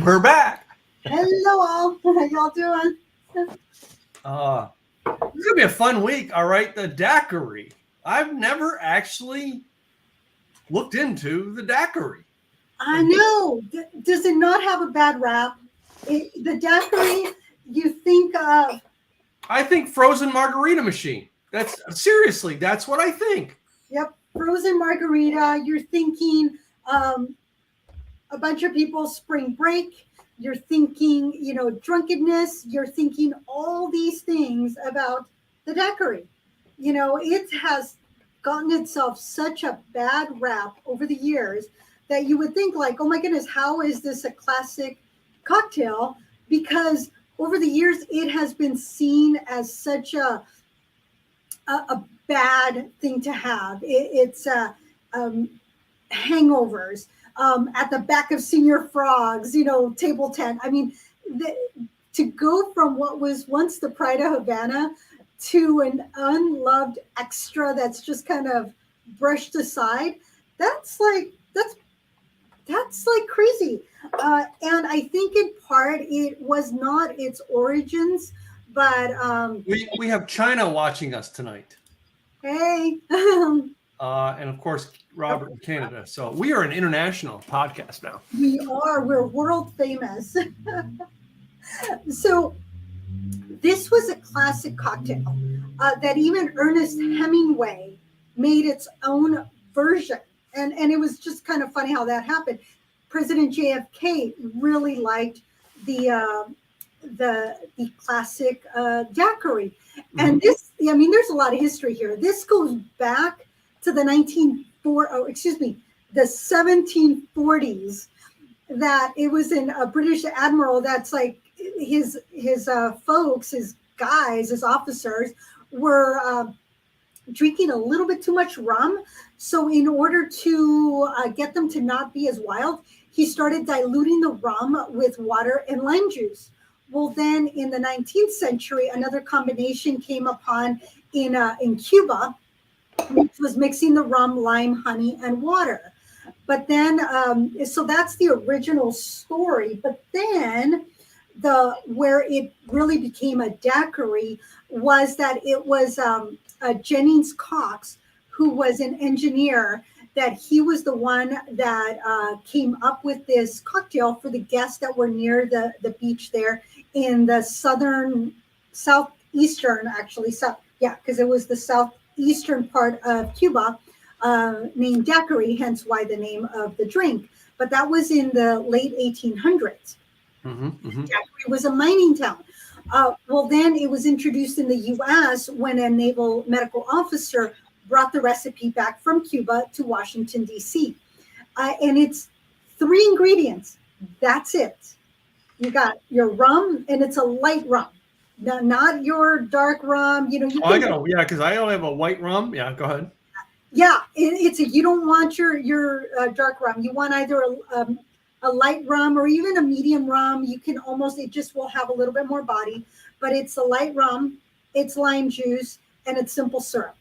And we're back. Hello, all. How y'all doing? It's gonna be a fun week. All right, the daiquiri. I've never actually looked into the daiquiri. I know. Does it not have a bad rap? The daiquiri, you think of. I think frozen margarita machine. That's what I think. Yep, frozen margarita. You're thinking a bunch of people spring break. You're thinking, drunkenness. You're thinking all these things about the daiquiri. It has gotten itself such a bad rap over the years that you would think like, oh my goodness, how is this a classic cocktail? Because over the years, it has been seen as such a bad thing to have. It's hangovers at the back of Senior Frogs, table tent. I mean, to go from what was once the pride of Havana to an unloved extra that's just kind of brushed aside, that's like crazy. And I think in part it was not its origins, but we have China watching us tonight. Hey. And of course, Robert in Canada. So we are an international podcast now. We are. We're world famous. So this was a classic cocktail that even Ernest Hemingway made its own version. And it was just kind of funny how that happened. President JFK really liked the classic daiquiri. And this, there's a lot of history here. This goes back to the 1740s, that it was in a British admiral that's like his folks, his guys, his officers were drinking a little bit too much rum. So in order to get them to not be as wild, he started diluting the rum with water and lime juice. Well, then in the 19th century, another combination came upon in Cuba, which was mixing the rum, lime, honey, and water. But then, so that's the original story. But then where it really became a daiquiri was that it was Jennings Cox, who was an engineer, that he was the one that came up with this cocktail for the guests that were near the beach there in the southeastern, actually. Because it was the southeastern part of Cuba, named daiquiri, hence why the name of the drink. But that was in the late 1800s. Daiquiri was a mining town. Well, then it was introduced in the U.S. when a naval medical officer brought the recipe back from Cuba to Washington, D.C. And it's 3 ingredients. That's it. You got your rum, and it's a light rum. Not your dark rum. Because I only have a white rum. Yeah, go ahead. Yeah, you don't want your dark rum. You want either a light rum or even a medium rum. You can it just will have a little bit more body, but it's a light rum, it's lime juice, and it's simple syrup.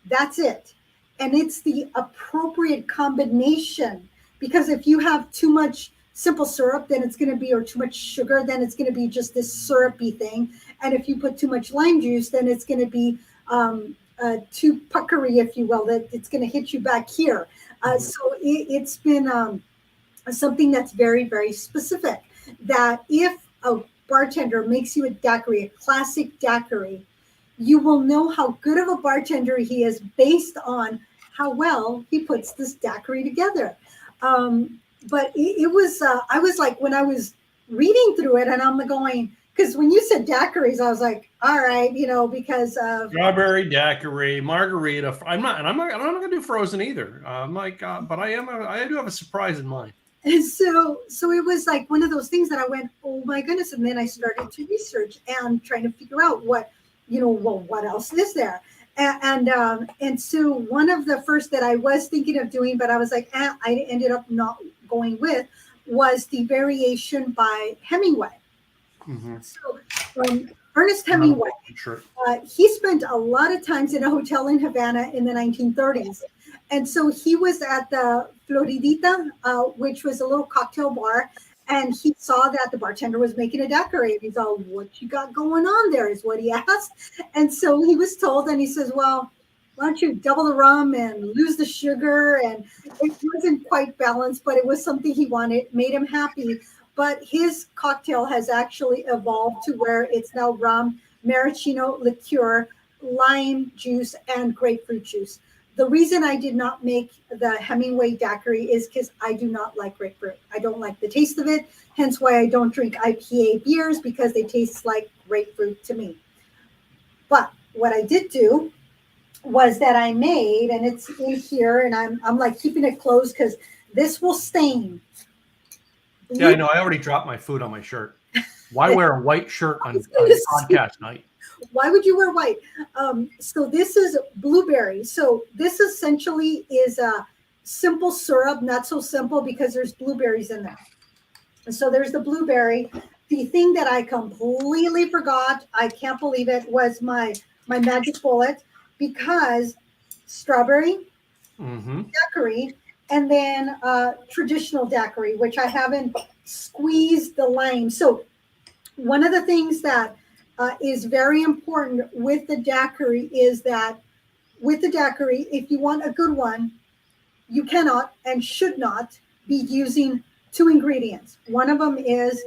That's it. And it's the appropriate combination, because if you have too much simple syrup, then it's going to be, or too much sugar, then it's going to be just this syrupy thing. And if you put too much lime juice, then it's going to be too puckery, if you will, that it's going to hit you back here. So it's been something that's very, very specific, that if a bartender makes you a daiquiri, a classic daiquiri, you will know how good of a bartender he is based on how well he puts this daiquiri together. But it was, I was like, when I was reading through it, and I'm going, because when you said daiquiris, I was like, all right, because of strawberry daiquiri, margarita. I'm not going to do frozen either. But I do have a surprise in mind. And so it was like one of those things that I went, oh my goodness. And then I started to research and trying to figure out what else is there? And so one of the first that I was thinking of doing, but I was like, I ended up not going with, was the variation by Hemingway. Mm-hmm. So Ernest Hemingway, he spent a lot of times in a hotel in Havana in the 1930s. And so he was at the Floridita, which was a little cocktail bar. And he saw that the bartender was making a daiquiri. He's all, "What you got going on there?" is what he asked. And so he was told, and he says, "Well, why don't you double the rum and lose the sugar?" And it wasn't quite balanced, but it was something he wanted, made him happy. But his cocktail has actually evolved to where it's now rum, maraschino liqueur, lime juice, and grapefruit juice. The reason I did not make the Hemingway daiquiri is because I do not like grapefruit. I don't like the taste of it. Hence why I don't drink IPA beers, because they taste like grapefruit to me. But what I did do was that I made, and it's in here, and I'm like keeping it closed because this will stain. Yeah, I know. I already dropped my food on my shirt. Why wear a white shirt on podcast night? Why would you wear white? So this is blueberry. So this essentially is a simple syrup, not so simple because there's blueberries in there. And so there's the blueberry. The thing that I completely forgot, I can't believe it, was my magic bullet, because strawberry, daiquiri, and then traditional daiquiri, which I haven't squeezed the lime. So one of the things that is very important with the daiquiri is that with the daiquiri, if you want a good one, you cannot and should not be using two ingredients. One of them is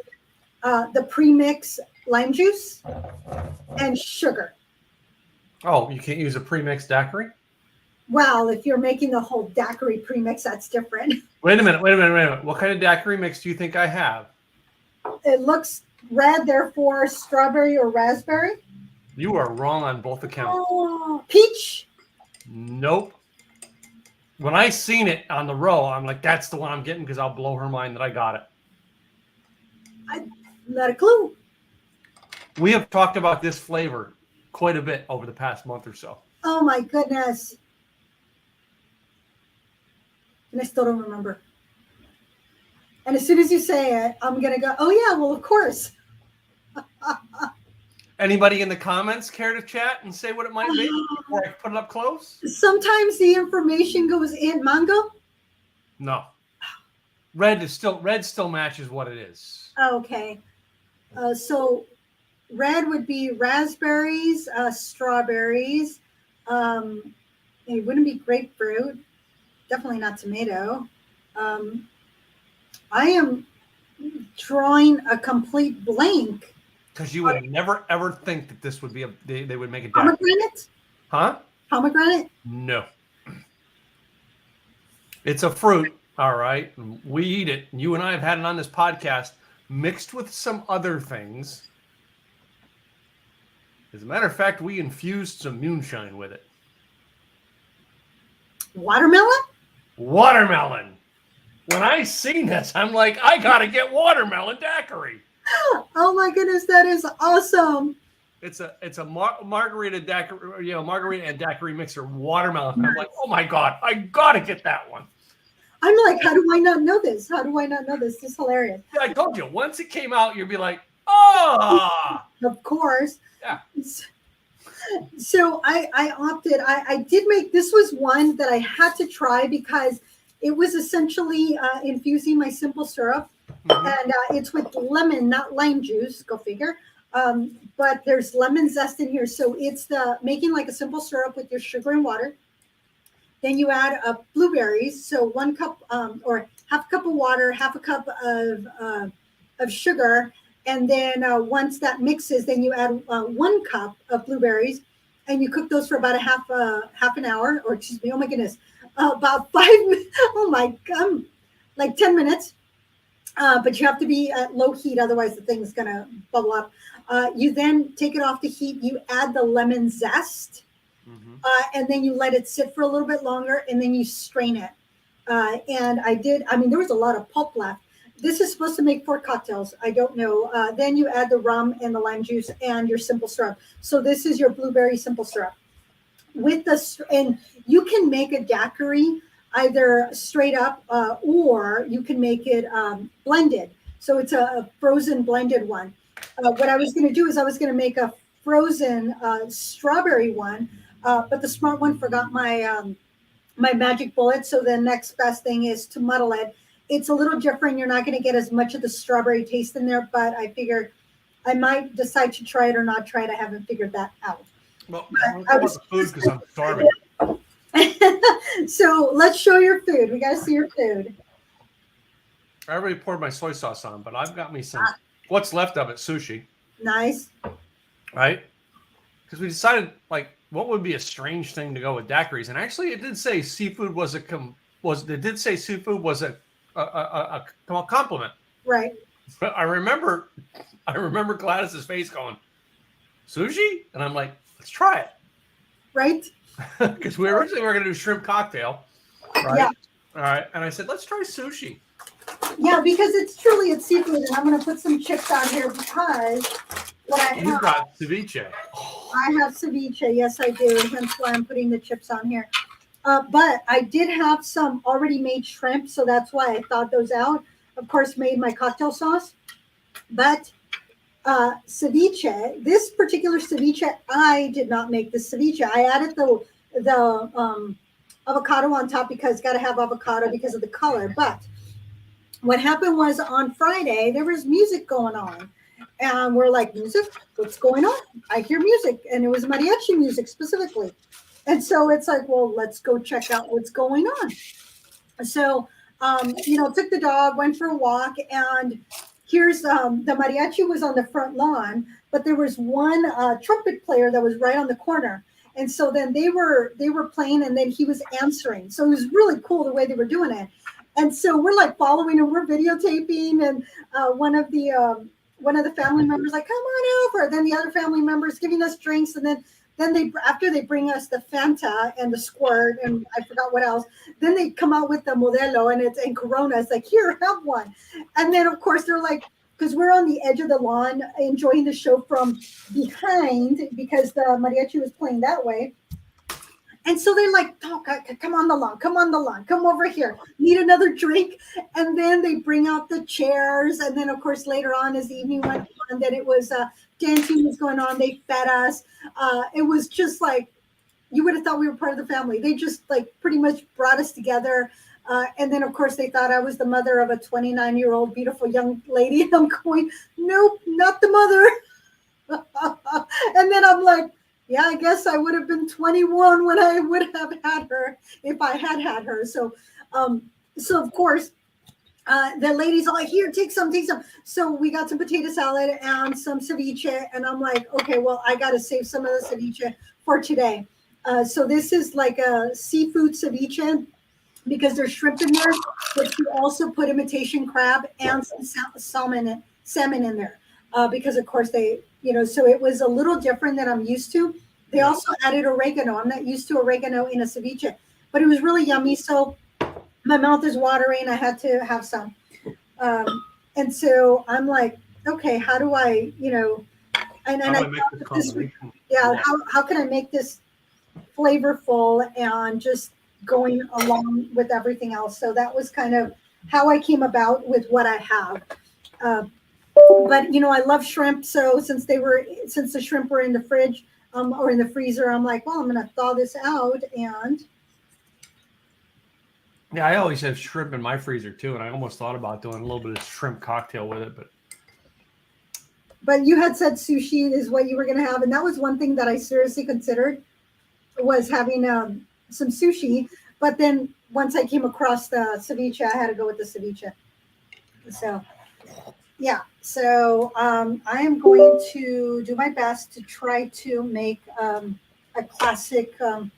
the premix lime juice and sugar. Oh, you can't use a pre-mixed daiquiri? Well, if you're making the whole daiquiri premix, that's different. Wait a minute. What kind of daiquiri mix do you think I have? It looks red, therefore strawberry or raspberry. You are wrong on both accounts. Oh, peach? Nope. When I seen it on the row, I'm like, that's the one I'm getting, because I'll blow her mind that I got it. Not a clue. We have talked about this flavor quite a bit over the past month or so. Oh my goodness. And I still don't remember. And as soon as you say it, I'm going to go, oh yeah, well, of course. Anybody in the comments care to chat and say what it might be before I put it up close? Sometimes the information goes in. Mango? No. Red still matches what it is. Okay. So red would be raspberries, strawberries. It wouldn't be grapefruit. Definitely not tomato. I am drawing a complete blank. Because you would never ever think that this would be they would make a daiquiri. Pomegranate? Huh? Pomegranate? No. It's a fruit, all right. We eat it. You and I have had it on this podcast, mixed with some other things. As a matter of fact, we infused some moonshine with it. Watermelon? Watermelon. When I seen this, I'm like, I gotta get watermelon daiquiri. Oh my goodness, that is awesome. It's a margarita daiquiri, margarita and daiquiri mixer, watermelon. I'm like, oh my God, I gotta get that one. I'm like, how do I not know this? How do I not know this? This is hilarious. Yeah, I told you, once it came out, you'd be like, oh. Of course. Yeah. So I opted, I did make, this was one that I had to try because it was essentially infusing my simple syrup. And it's with lemon, not lime juice, go figure. But there's lemon zest in here. So it's making like a simple syrup with your sugar and water. Then you add blueberries. So 1 cup or half a cup of water, half a cup of sugar. And then once that mixes, then you add 1 cup of blueberries. And you cook those for about half an hour, or excuse me, oh my goodness, about 5 minutes. Oh my God, like 10 minutes. But you have to be at low heat, otherwise the thing's gonna bubble up. You then take it off the heat. You add the lemon zest, and then you let it sit for a little bit longer, and then you strain it. And there was a lot of pulp left. This is supposed to make 4 cocktails. I don't know. Then you add the rum and the lime juice and your simple syrup. So this is your blueberry simple syrup. And you can make a daiquiri either straight up or you can make it blended. So it's a frozen blended one. What I was going to do is I was going to make a frozen strawberry one, but the smart one forgot my magic bullet. So the next best thing is to muddle it it's a little different. You're not going to get as much of the strawberry taste in there, but I figure I might decide to try it or not try it. I haven't figured that out. Well, I want the food because I'm starving. So let's show your food. We got to see your food. I already poured my soy sauce on, but I've got me some what's left of it sushi. Nice. Right? Because we decided, like, what would be a strange thing to go with daiquiris? And actually, it did say seafood was a compliment. Right. But I remember Gladys's face going, sushi? And I'm like, let's try it. Right. Because we originally were going to do shrimp cocktail. Right. Yeah. All right. And I said, let's try sushi. Yeah, because it's seafood, and I'm going to put some chips on here because You've got ceviche. I have ceviche. Yes, I do. And hence why I'm putting the chips on here. But I did have some already made shrimp, so that's why I thawed those out. Of course, made my cocktail sauce. But ceviche, this particular ceviche, I did not make the ceviche. I added the avocado on top because got to have avocado because of the color. But what happened was on Friday, there was music going on. And we're like, music? What's going on? I hear music. And it was mariachi music specifically. And so it's like, well, let's go check out what's going on. So, took the dog, went for a walk, and here's the mariachi was on the front lawn, but there was one trumpet player that was right on the corner. And so then they were playing, and then he was answering. So it was really cool the way they were doing it. And so we're like following and we're videotaping, and one of the family members like, come on over. Then the other family members giving us drinks, and then after they bring us the Fanta and the squirt and I forgot what else, then they come out with the Modelo and Corona. It's like, here, have one. And then of course they're like, because we're on the edge of the lawn enjoying the show from behind because the mariachi was playing that way. And so they're like, oh, come on the lawn, come over here, need another drink. And then they bring out the chairs. And then, of course, later on as the evening went on, then it was dancing was going on. They fed us. It was just like, you would have thought we were part of the family. They just like pretty much brought us together. And then, of course, they thought I was the mother of a 29-year-old beautiful young lady. And I'm going, nope, not the mother. And then I'm like, yeah, I guess I would have been 21 when I would have had her if I had her. So of course, the ladies are like, here, take some. So we got some potato salad and some ceviche. And I'm like, okay, well, I got to save some of the ceviche for today. So this is like a seafood ceviche because there's shrimp in there, but you also put imitation crab and some salmon in there. Because of course they, so it was a little different than I'm used to. They also added oregano. I'm not used to oregano in a ceviche, but it was really yummy. So my mouth is watering. I had to have some. And so I'm like, okay, how do I, how can I make this flavorful and just going along with everything else? So that was kind of how I came about with what I have. But I love shrimp. So since the shrimp were in the fridge or in the freezer, I'm like, well, I'm going to thaw this out. And yeah, I always have shrimp in my freezer too, and I almost thought about doing a little bit of shrimp cocktail with it, but you had said sushi is what you were going to have, and that was one thing that I seriously considered was having some sushi. But then once I came across the ceviche, I had to go with the ceviche. So. Yeah, so I am going to do my best to try to make a classic. I'm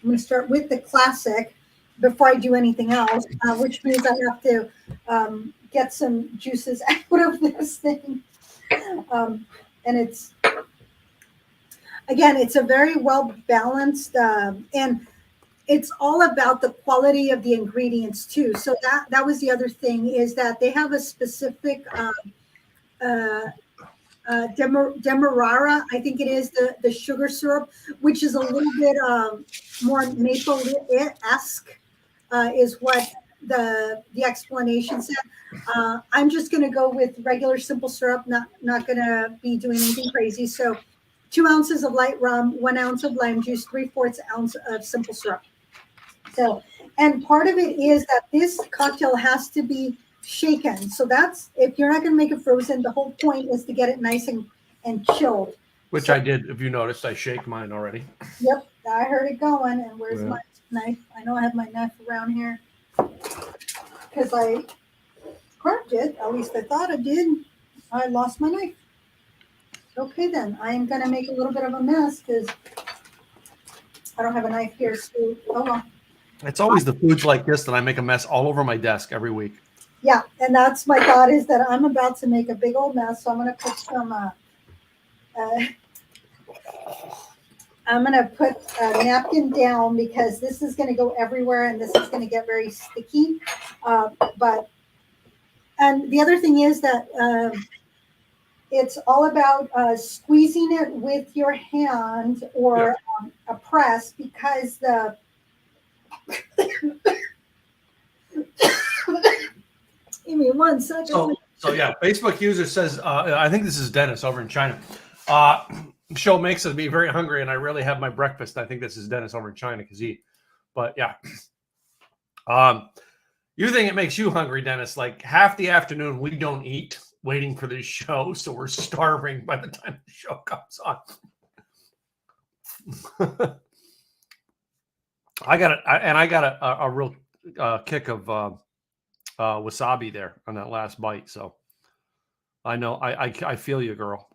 going to start with the classic before I do anything else, which means I have to get some juices out of this thing. And it's a very well balanced and it's all about the quality of the ingredients too. So that was the other thing is that they have a specific demerara, I think it is the sugar syrup, which is a little bit more maple-esque, is what the explanation said. I'm just going to go with regular simple syrup, not going to be doing anything crazy. So 2 ounces of light rum, 1 ounce of lime juice, 3/4 ounce of simple syrup. So, And part of it is that this cocktail has to be shaken. So that's, if you're not going to make it frozen, the whole point is to get it nice and chilled. Which So, I did. If you noticed, I shake mine already. yep, I heard it going. And where's Yeah. my knife? I know I have my knife around here because I grabbed it. At least I thought I did. I lost my knife. Okay, then I am going to make a little bit of a mess because I don't have a knife here. So, oh well. It's always the foods like this that I make a mess all over my desk every week. Yeah, and that's my thought is that I'm about to make a big old mess. So I'm going to put some. I'm going to put a napkin down because this is going to go everywhere and this is going to get very sticky. And the other thing is that it's all about squeezing it with your hand or a press because the. Give me 1 second. So yeah, Facebook user says, I think this is Dennis over in China. Show makes me very hungry, and I rarely have my breakfast. I think this is Dennis over in China because but yeah. You think it makes you hungry, Dennis? Like half the afternoon, we don't eat waiting for this show, so we're starving by the time the show comes on. I got a real kick of wasabi there on that last bite, so I know I feel you, girl.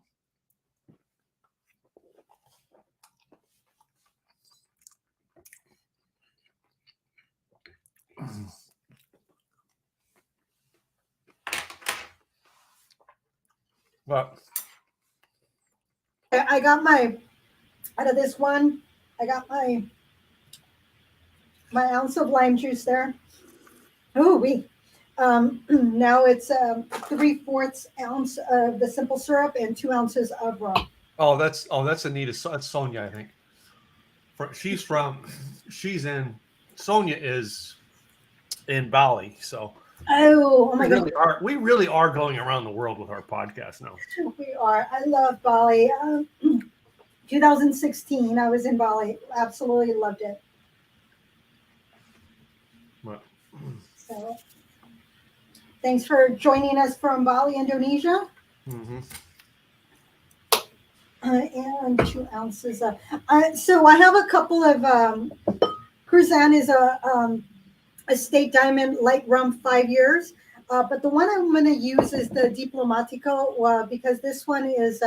But I got out of this one, I got my ounce of lime juice there. Oh, now it's 3/4 ounce of the simple syrup and 2 ounces of rum. Oh, that's Anita. That's Sonia, I think. Sonia is in Bali, so. Oh my God. We really are going around the world with our podcast now. We are. I love Bali. 2016, I was in Bali. Absolutely loved it. What? So, thanks for joining us from Bali, Indonesia. Mm-hmm. And 2 ounces of. So I have a couple of. Cruzan is a Estate Diamond Light Rum 5 years. But the one I'm going to use is the Diplomatico because this one is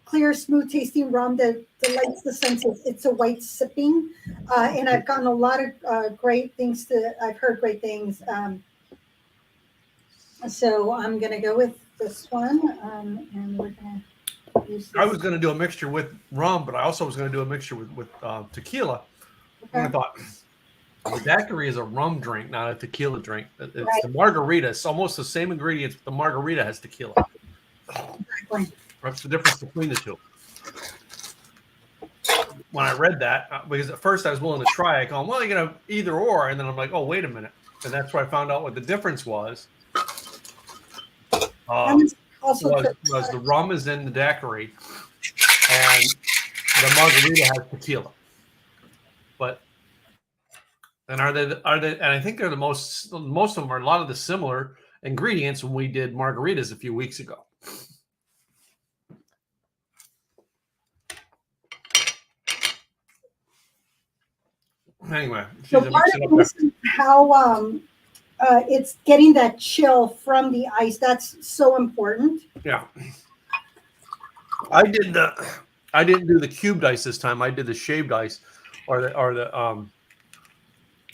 clear, smooth tasting rum that delights the senses. It's a white sipping. And I've gotten a lot of great things I've heard great things. So I'm going to go with this one. And we're going to use this. I was going to do a mixture with rum, but I also was going to do a mixture with tequila. Okay. And I thought, the daiquiri is a rum drink, not a tequila drink. It's right. The margarita. It's almost the same ingredients, but the margarita has tequila. Exactly. That's the difference between the two. When I read that, because at first I was willing to try, I go, well, you're going to either or. And then I'm like, oh, wait a minute. And that's where I found out what the difference was. Was the rum is in the daiquiri and the margarita has tequila. But and are they and I think they're most of them are a lot of the similar ingredients when we did margaritas a few weeks ago. Anyway, so part of this is how it's getting that chill from the ice. That's so important. Yeah. I didn't do the cubed ice this time. I did the shaved ice or the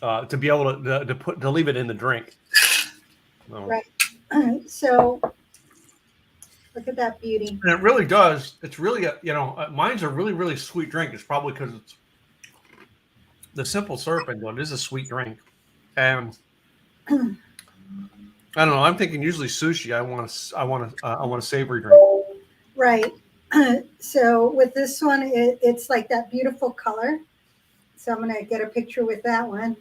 to be able to leave it in the drink. Right. So look at that beauty. And it really does. It's really mine's a really, really sweet drink. It's probably because it's the simple syrup and it is a sweet drink. And I don't know. I'm thinking usually sushi. I want a savory drink. Right. So with this one, it's like that beautiful color. So I'm going to get a picture with that one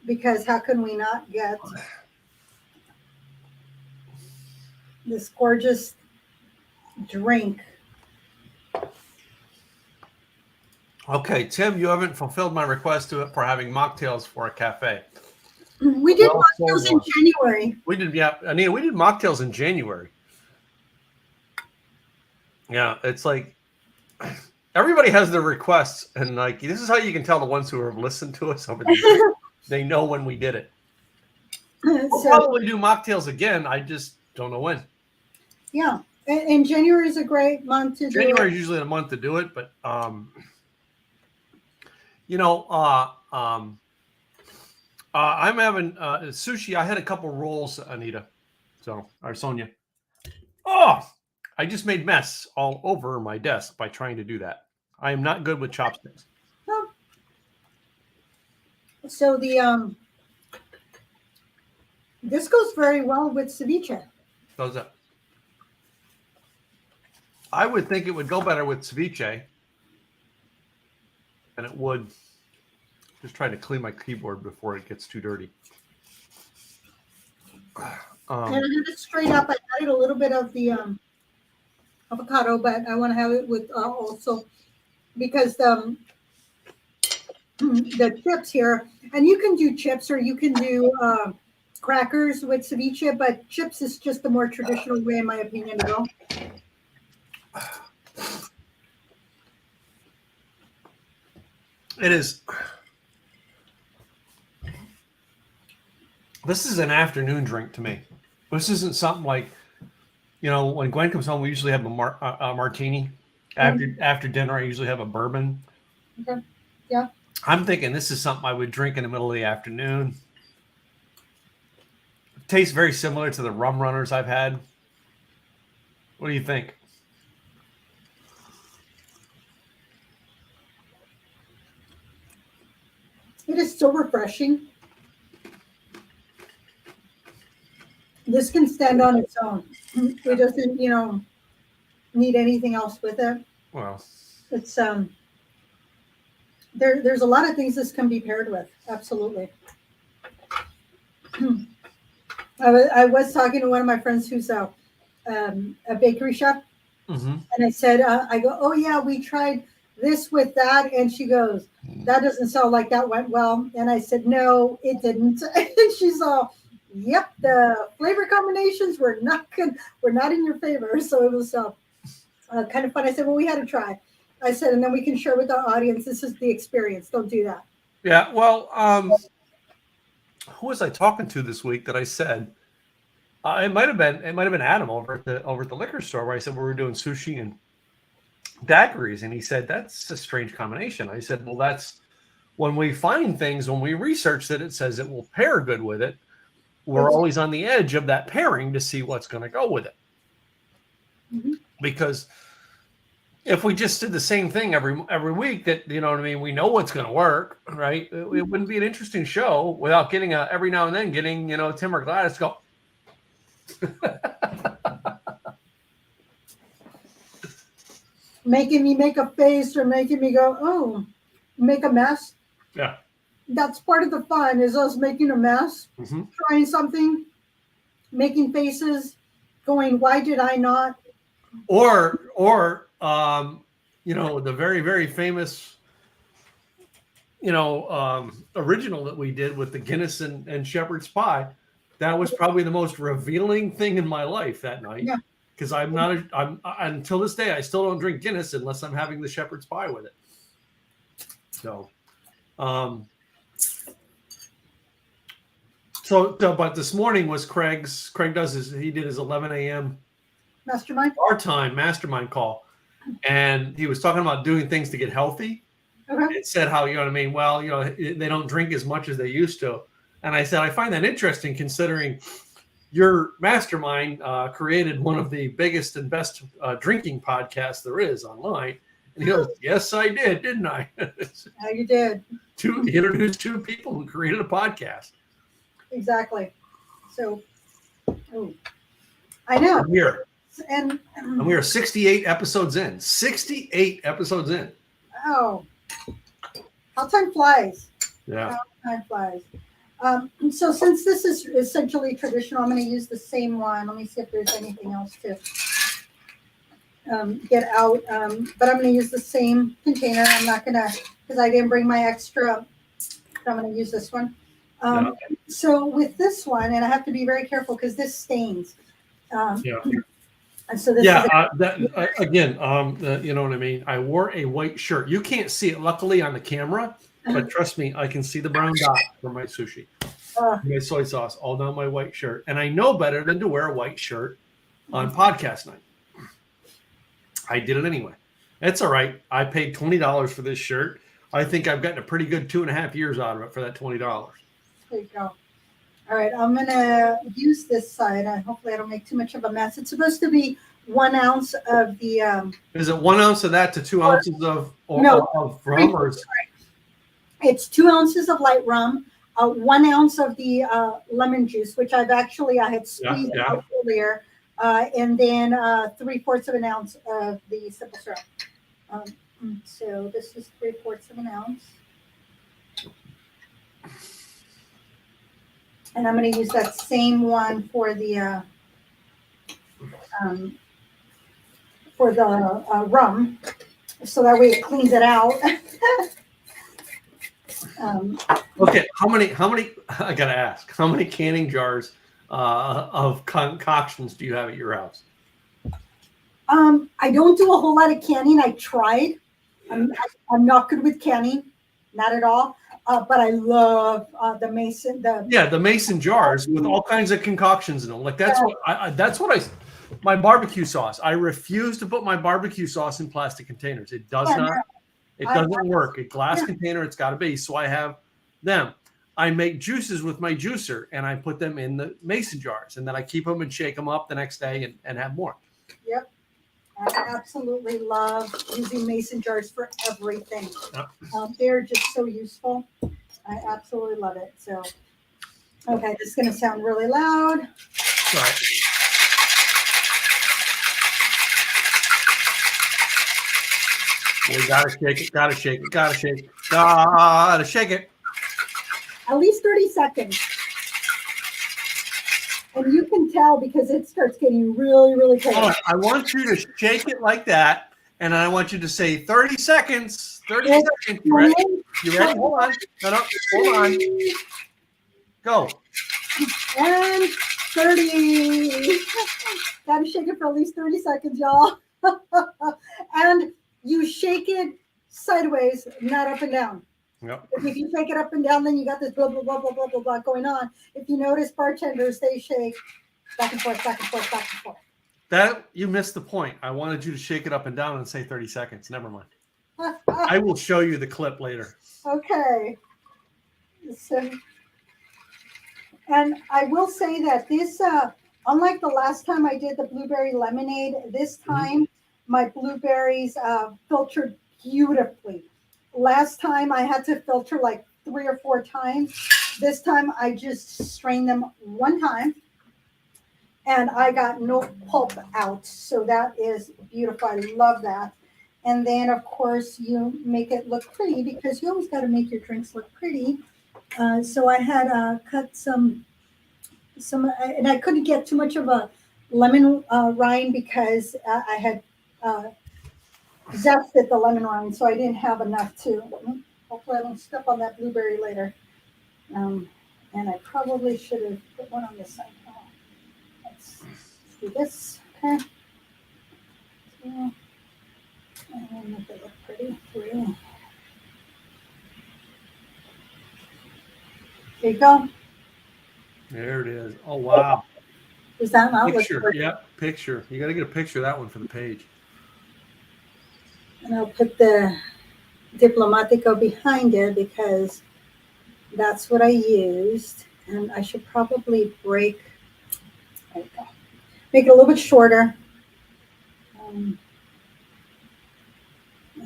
because how can we not get this gorgeous drink? Okay, Tim, you haven't fulfilled my request for having mocktails for a cafe. We did Well, mocktails in January. We did, yeah, Anita. We did mocktails in January. Yeah, it's like everybody has their requests, and like this is how you can tell the ones who have listened to us over the years. They know when we did it. We'll probably do mocktails again. I just don't know when. Yeah, and January is a great month to do it. January is usually the month to do it, but I'm having sushi. I had a couple rolls, Anita. Or Sonia. Oh, I just made mess all over my desk by trying to do that. I am not good with chopsticks. Oh. So this goes very well with ceviche. Does that? I would think it would go better with ceviche than it would. Just trying to clean my keyboard before it gets too dirty. And I had it straight up. I added a little bit of the avocado, but I want to have it with also because the chips here, and you can do chips or you can do crackers with ceviche, but chips is just the more traditional way, in my opinion, to go. It is. This is an afternoon drink to me. This isn't something like, when Gwen comes home, we usually have a martini. After dinner, I usually have a bourbon. Okay. Yeah. I'm thinking this is something I would drink in the middle of the afternoon. It tastes very similar to the rum runners I've had. What do you think? It is so refreshing. This can stand on its own. It doesn't, need anything else with it. Well, it's there's a lot of things this can be paired with. Absolutely. I was talking to one of my friends who's a bakery chef, and I said, I go, oh yeah, we tried this with that, and she goes, that doesn't sound like that went well. And I said, no, it didn't. And she's all, yep, the flavor combinations were not good, were not in your favor. So it was kind of fun. I said, well, we had to try. I said, and then we can share with our audience. This is the experience. Don't do that. Yeah. Well, who was I talking to this week that I said it might have been Adam over at the liquor store where I said we were doing sushi and daiquiris, and he said that's a strange combination. I said, well, that's when we find things, when we research that it says it will pair good with it. We're always on the edge of that pairing to see what's going to go with it. Mm-hmm. Because if we just did the same thing every week, that we know what's going to work, right? It wouldn't be an interesting show without getting every now and then getting Tim or Gladys go. Making me make a face or making me go, oh, make a mess. Yeah. That's part of the fun, is us making a mess, trying something, making faces, going, why did I not? Or the very, very famous, original that we did with the Guinness and shepherd's pie. That was probably the most revealing thing in my life that night. Yeah. Because I'm until this day, I still don't drink Guinness unless I'm having the shepherd's pie with it. So, but this morning was Craig did his 11 a.m. mastermind, our time mastermind call. And he was talking about doing things to get healthy. Okay. It said how, well, they don't drink as much as they used to. And I said, I find that interesting considering your mastermind created one of the biggest and best drinking podcasts there is online. And he goes, yes, I did, didn't I? Yeah, you did. You introduced two people who created a podcast. Exactly. So, I know. I'm here. And we are 68 episodes in. 68 episodes in. Oh, how time flies. Yeah. How time flies. So since this is essentially traditional, I'm going to use the same one. Let me see if there's anything else too. get out. But I'm going to use the same container. I'm not going to, because I didn't bring my extra. I'm going to use this one. Yeah. So with this one, and I have to be very careful because this stains. Yeah. And so this Yeah. is Again, you know what I mean? I wore a white shirt. You can't see it, luckily, on the camera, but trust me, I can see the brown dot from my sushi, my soy sauce, all down my white shirt. And I know better than to wear a white shirt on podcast night. I did it anyway. It's all right. I paid $20 for this shirt. I think I've gotten a pretty good 2.5 years out of it for that $20. There you go. All right, I'm gonna use this side. Hopefully, I don't make too much of a mess. It's supposed to be 1 ounce of the. Is it 1 ounce of that to 2 ounces of rum, or it's 2 ounces of light rum, 1 ounce of the lemon juice, which I had squeezed out earlier, and then 3/4 of an ounce of the simple syrup. So this is 3/4 of an ounce. And I'm going to use that same one for the rum, so that way it cleans it out. Okay, how many? I gotta ask, how many canning jars of concoctions do you have at your house? I don't do a whole lot of canning. I tried. I'm not good with canning, not at all. But I love the mason. The mason jars with all kinds of concoctions in them. Like that's my barbecue sauce. I refuse to put my barbecue sauce in plastic containers. It doesn't work. A glass container, it's got to be. So I have them. I make juices with my juicer, and I put them in the mason jars, and then I keep them and shake them up the next day and have more. Yep. I absolutely love using mason jars for everything. Yep. They're just so useful. I absolutely love it. So, okay, this is going to sound really loud. All right. We gotta shake it. Gotta shake it. Gotta shake it. Gotta shake it. At least 30 seconds. And you can tell because it starts getting really, really cold. Right, I want you to shake it like that, and I want you to say 30 seconds. 30 seconds. You ready? You ready? Hold on. No, hold on. Go. And 30. Gotta shake it for at least 30 seconds, y'all. And you shake it sideways, not up and down. Yep. If you shake it up and down, then you got this blah, blah, blah, blah, blah, blah, blah going on. If you notice bartenders, they shake back and forth, back and forth, back and forth. That, you missed the point. I wanted you to shake it up and down and say 30 seconds. Never mind. I will show you the clip later. Okay. So, and I will say that this, unlike the last time I did the blueberry lemonade, this time my blueberries filtered beautifully. Last time I had to filter like 3 or 4 times. This time I just strained them one time and I got no pulp out. So that is beautiful. I love that. And then of course you make it look pretty because you always got to make your drinks look pretty. So I had cut some, and I couldn't get too much of a lemon rind because I had zested the lemon rind, so I didn't have enough to. Hopefully, I don't step on that blueberry later. And I probably should have put one on this side. Let's do this. Okay. So, and make it look pretty through. There you go. There it is. Oh wow. Does that not picture? Look Yep, picture. You got to get a picture of that one for the page. And I'll put the Diplomatico behind it because that's what I used. And I should probably make it a little bit shorter.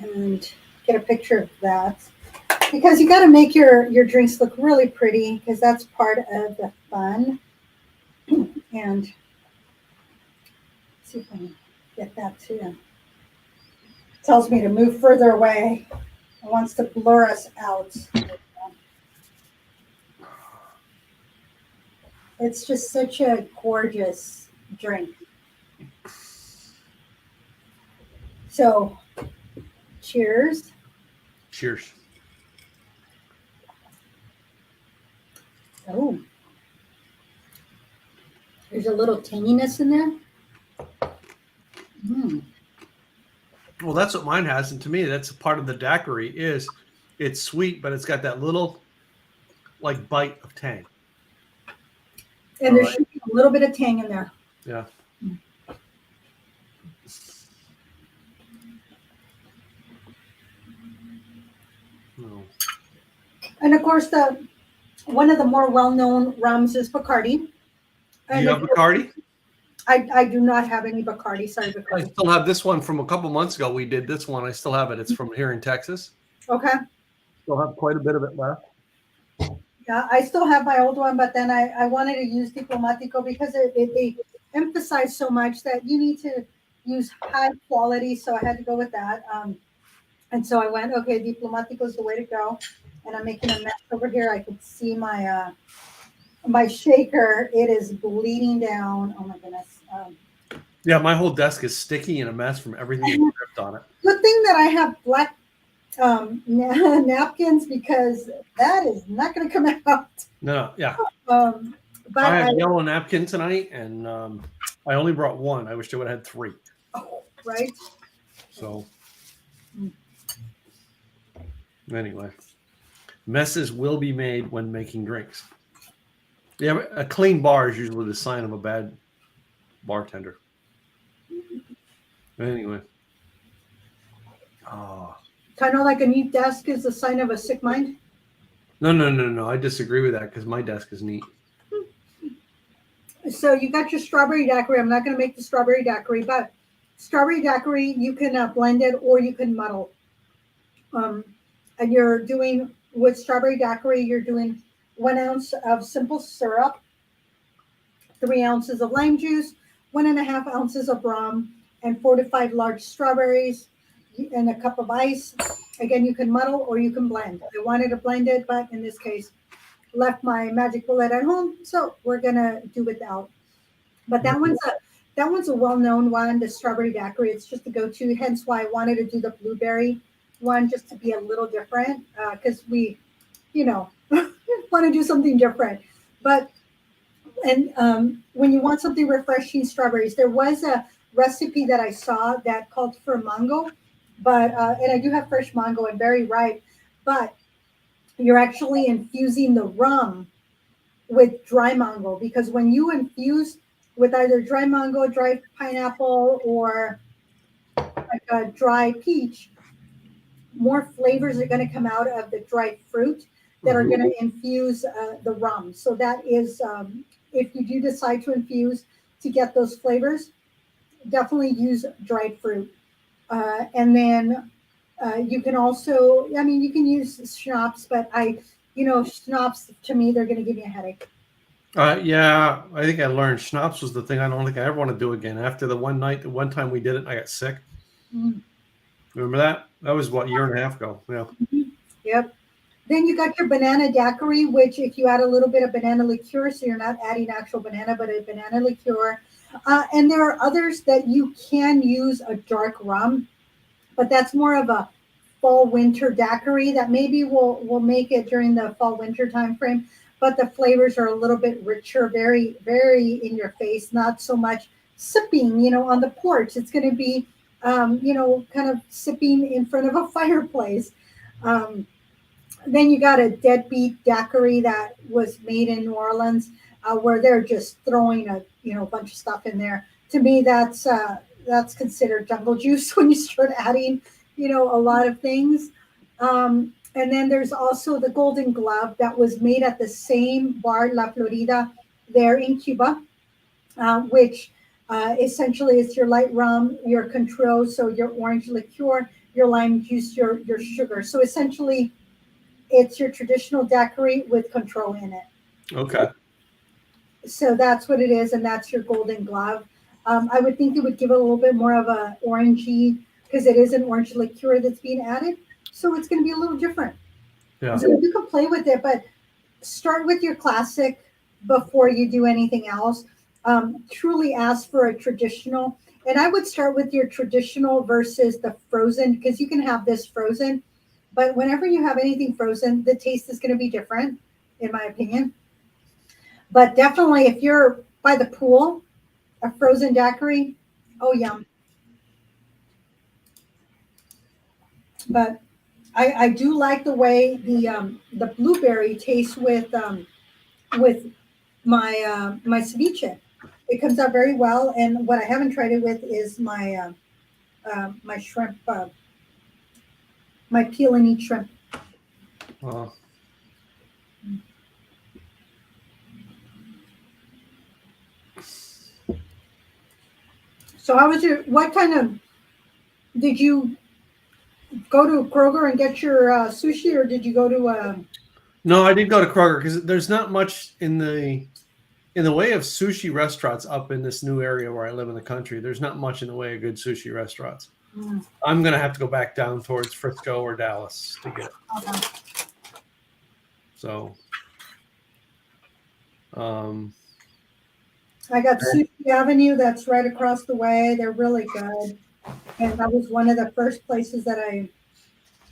And get a picture of that. Because you got to make your drinks look really pretty because that's part of the fun. And see if I can get that too. Tells me to move further away. It wants to blur us out. It's just such a gorgeous drink. So, cheers. Cheers. Oh, there's a little tanginess in there. Mm. Well, that's what mine has, and to me, that's a part of the daiquiri. Is it's sweet, but it's got that little like bite of tang. And there should be a little bit of tang in there. Yeah. No. And of course, one of the more well-known rums is Bacardi. Do And you have Bacardi? I do not have any Bacardi. Sorry, I Bacardi. still have this one from a couple months ago. We did this one. I still have it. It's from here in Texas. Okay. Still have quite a bit of it left. Yeah, I still have my old one, but then I wanted to use Diplomatico because they emphasize so much that you need to use high quality. So I had to go with that. And so I went, okay, Diplomatico is the way to go. And I'm making a mess over here. I can see my my shaker. It is bleeding down. Oh my goodness. Yeah, my whole desk is sticky and a mess from everything that dripped on it. Good thing that I have black napkins because that is not going to come out. No, yeah. But I have yellow napkin tonight, and I only brought one. I wish I would have had 3. Oh, right. So, anyway, messes will be made when making drinks. Yeah, a clean bar is usually the sign of a bad bartender. Anyway. Kind of like a neat desk is a sign of a sick mind. No. I disagree with that because my desk is neat. So you got your strawberry daiquiri. I'm not going to make the strawberry daiquiri, but strawberry daiquiri, you can blend it or you can muddle. And you're doing, with strawberry daiquiri, you're doing 1 ounce of simple syrup, 3 ounces of lime juice, 1.5 ounces of rum, and 4 to 5 large strawberries, and a cup of ice. Again, you can muddle or you can blend. I wanted to blend it, but in this case, left my magic bullet at home, so we're gonna do without. But that one's a well-known one, the strawberry daiquiri. It's just a go-to. Hence why I wanted to do the blueberry one just to be a little different, because we, want to do something different. But when you want something refreshing, strawberries. There was a recipe that I saw that called for mango, but and I do have fresh mango and very ripe, but you're actually infusing the rum with dry mango, because when you infuse with either dry mango, dry pineapple, or like a dry peach, more flavors are going to come out of the dried fruit that are going to infuse the rum. So that is, if you do decide to infuse to get those flavors, definitely use dried fruit. And then you can also, you can use schnapps, but schnapps, to me, they're going to give me a headache. Yeah, I think I learned schnapps was the thing I don't think I ever want to do again. After the one time we did it, I got sick. Remember that? That was what, a year and a half ago. Yeah. Yep. Then you got your banana daiquiri, which if you add a little bit of banana liqueur, so you're not adding actual banana, but a banana liqueur. And there are others that you can use a dark rum, but that's more of a fall winter daiquiri that maybe we'll make it during the fall winter time frame. But the flavors are a little bit richer, very, very in your face, not so much sipping, on the porch. It's going to be, kind of sipping in front of a fireplace. Then you got a deadbeat daiquiri that was made in New Orleans, where they're just throwing a bunch of stuff in there. To me, that's considered jungle juice when you start adding a lot of things. And then there's also the Golden Glove that was made at the same bar, La Florida, there in Cuba, which essentially is your light rum, your control, so your orange liqueur, your lime juice, your sugar. So essentially, it's your traditional daiquiri with control in it. Okay. So that's what it is, and that's your Golden Glove. I would think it would give it a little bit more of a orangey, because it is an orange liqueur that's being added. So it's going to be a little different. Yeah. So you can play with it, but start with your classic before you do anything else. Truly ask for a traditional. And I would start with your traditional versus the frozen, because you can have this frozen, but whenever you have anything frozen, the taste is going to be different, in my opinion. But definitely, if you're by the pool, a frozen daiquiri, oh yum. But I do like the way the blueberry tastes with my ceviche. It comes out very well. And what I haven't tried it with is my shrimp, my peel and eat shrimp. Uh, So how was your? What kind of did you go to Kroger and get your sushi, or did you go to? no, I did go to Kroger because there's not much in the way of sushi restaurants up in this new area where I live in the country. There's not much in the way of good sushi restaurants. I'm gonna have to go back down towards Frisco or Dallas to get it. Okay. So, I got Sushi Avenue. That's right across the way. They're really good, and that was one of the first places that I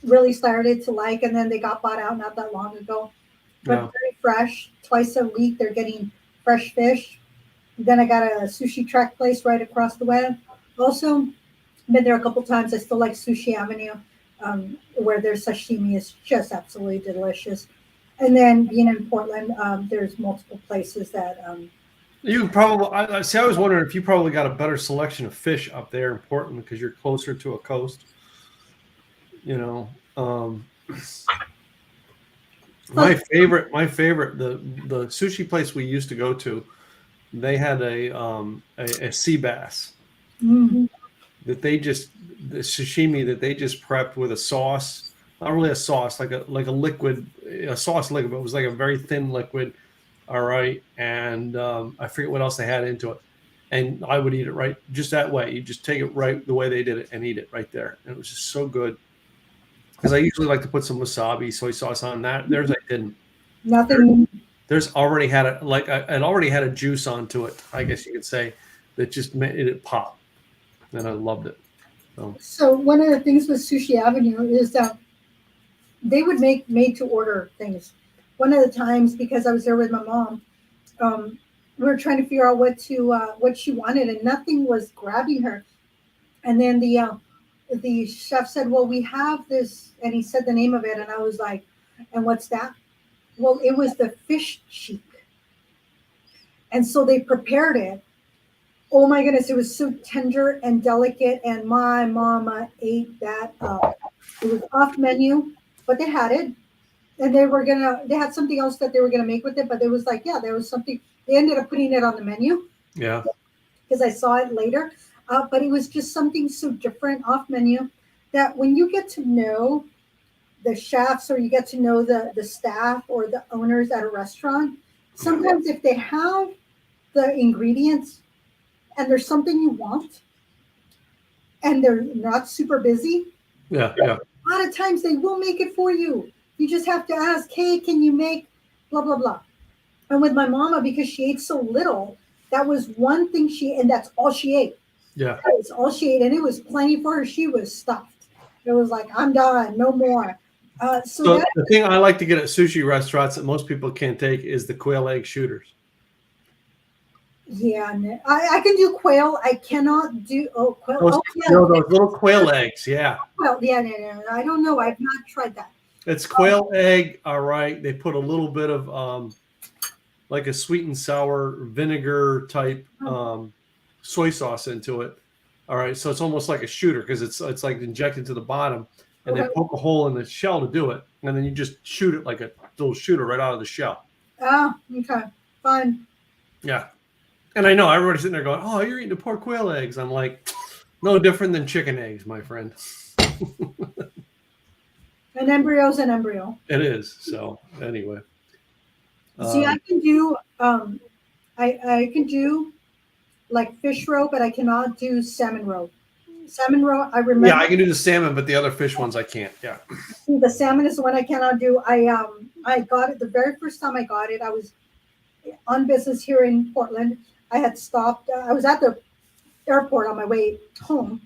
really started to like. And then they got bought out not that long ago. But yeah. very fresh. Twice a week they're getting fresh fish. Then I got a sushi track place right across the way. Also, been there a couple times. I still like Sushi Avenue, where their sashimi is just absolutely delicious. And then being in Portland, there's multiple places that. You probably I see. I was wondering if you probably got a better selection of fish up there in Portland because you're closer to a coast. You know, my favorite, the sushi place we used to go to, they had a sea bass that they just the sashimi that they just prepped with a sauce, not really a sauce, like a liquid, a sauce liquid, but it was like a very thin liquid. All right, and I forget what else they had into it, and I would eat it right just that way. You just take it right the way they did it and eat it right there, and it was just so good. Because I usually like to put some wasabi, soy sauce on that. Theirs I didn't. Nothing. There's already had it already had a juice onto it, I guess you could say, that just made it pop, and I loved it. So one of the things with Sushi Avenue is that they would make made to order things. One of the times, because I was there with my mom, we were trying to figure out what she wanted, and nothing was grabbing her. And then the chef said, "Well, we have this," and he said the name of it, and I was like, "And what's that?" Well, it was the fish cheek, and so they prepared it. Oh my goodness, it was so tender and delicate, and my mama ate that up. It was off menu, but they had it, and they had something else that they were gonna make with it, but it was like, yeah, there was something. They ended up putting it on the menu. Yeah. Because I saw it later, but it was just something so different off menu that when you get to know the chefs or you get to know the staff or the owners at a restaurant, sometimes if they have the ingredients and there's something you want and they're not super busy, yeah. a lot of times they will make it for you. You just have to ask, hey, can you make blah, blah, blah. And with my mama, because she ate so little, that was one thing and that's all she ate. Yeah. That was all she ate, and it was plenty for her. She was stuffed. It was like, I'm done, no more. So the thing I like to get at sushi restaurants that most people can't take is the quail egg shooters. Yeah, I can do quail. I cannot do quail. Those little quail eggs. Yeah. Well, yeah, no. I don't know. I've not tried that. It's quail egg. All right. They put a little bit of like a sweet and sour vinegar type soy sauce into it. All right. So it's almost like a shooter because it's like injected to the bottom, and they poke a hole in the shell to do it, and then you just shoot it like a little shooter right out of the shell. Oh, okay, fine. Yeah. And I know everybody's sitting there going, "Oh, you're eating the poor quail eggs." I'm like, no different than chicken eggs, my friend. An embryo's an embryo. It is. So anyway. See, I can do I can do like fish roe, but I cannot do salmon roe. Salmon roe, I remember. Yeah, I can do the salmon, but the other fish ones I can't. Yeah. The salmon is the one I cannot do. I got it the very first time I got it. I was on business here in Portland. I had stopped. I was at the airport on my way home,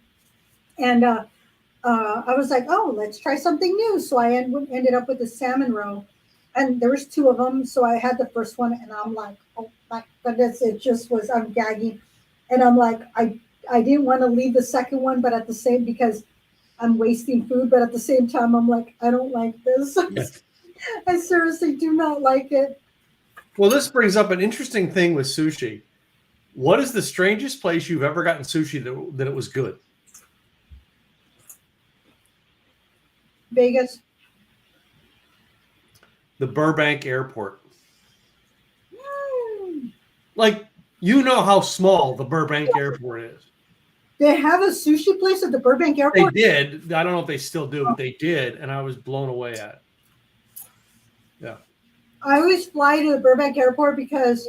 and I was like, oh, let's try something new. So I ended up with a salmon roe, and there was two of them. So I had the first one, and I'm like, oh my goodness, it just was. I'm gagging, and I'm like, I didn't want to leave the second one, but at the same because I'm wasting food, but at the same time, I'm like, I don't like this. Yeah. I seriously do not like it. Well, this brings up an interesting thing with sushi. What is the strangest place you've ever gotten sushi that it was good? Vegas. The Burbank Airport. Mm. Like, you know how small the Burbank Airport is. They have a sushi place at the Burbank They Airport. did. I don't know if they still do, but they did, and I was blown away at it. Yeah. I always fly to the Burbank Airport because